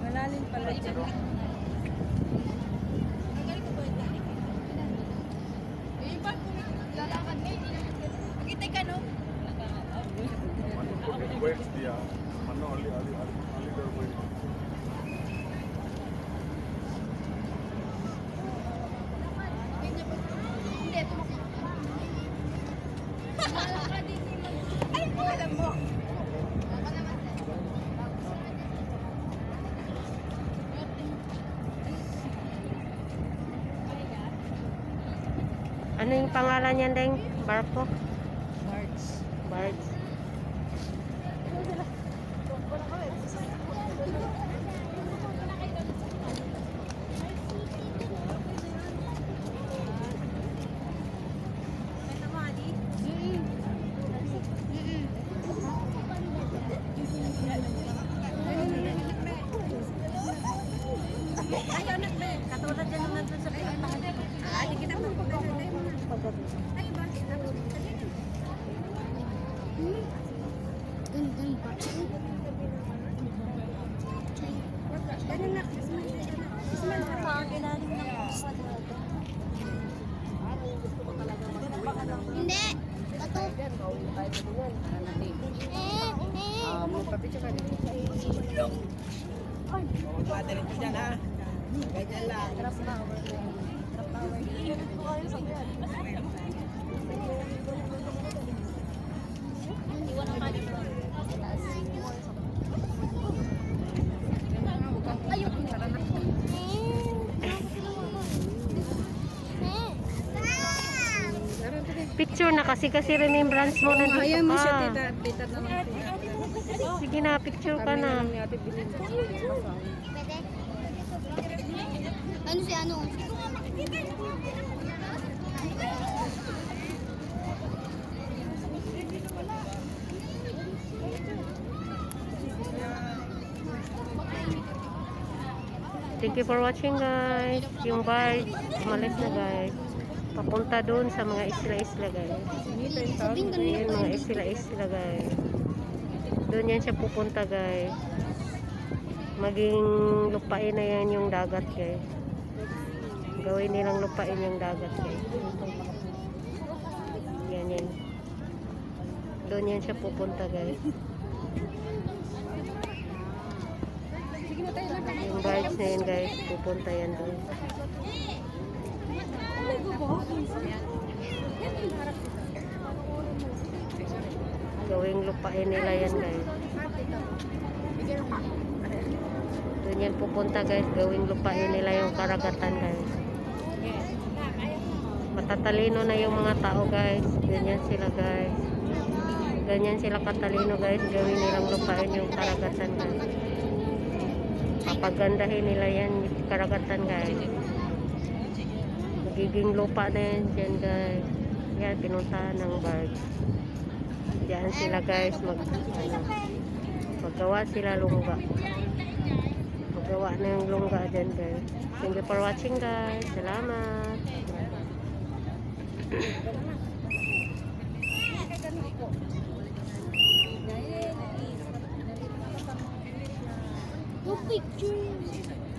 Malalim pala dyan. Weights diya. Ano, ali daw weight. Ay, alam mo. Ano yung pangalan niyan, Deng? Barko? March. Barge. Ayaw na, katulad yan nung nandun sa pinagpahan. Ay, kita mo po na ay, bakit na? Ganun ba? Ganun na. Isman na. Pakaginalim ng hindi. Bato. Magpapicture ka dito. Buwate rin po dyan, ha? Ganyan lang. Trap power. Trap power. Iwan ang kanin mo. Ayun. Picture na kasi remembrance mo na dito Ayaw mo siya, ka. tita. Tita naman po. Sige na, picture ka Kami na. naman ni Ate Bilin. Pwede? Ano si ano? Thank you for watching, guys. Yung barge, umalis na, guys. Papunta dun sa mga isla-isla, guys. Sabihin Ayan, ganun mga isla-isla, guys. Doon yan siya pupunta, guys. Maging lupain na yan yung dagat, guys. Gawin nilang lupain yung dagat, guys. Yan, yan. Doon yan siya pupunta, guys. Yung barge na yan, guys. Pupunta yan doon. Gawing lupain nila yan, guys. Doon yan pupunta, guys. Gawing lupain nila yung karagatan, guys. Matatalino na yung mga tao, guys. Ganyan sila, guys. Ganyan sila katalino, guys. Gawin nilang lupain yung karagatan, guys. Papagandahin nila yan yung karagatan, guys. Magiging lupa na yan dyan, guys. Yan, pinuntahan ng barge. Diyan sila, guys. Maggawa sila lungga. Maggawa na yung lungga dyan, guys. Thank you for watching, guys. Salamat. No picture.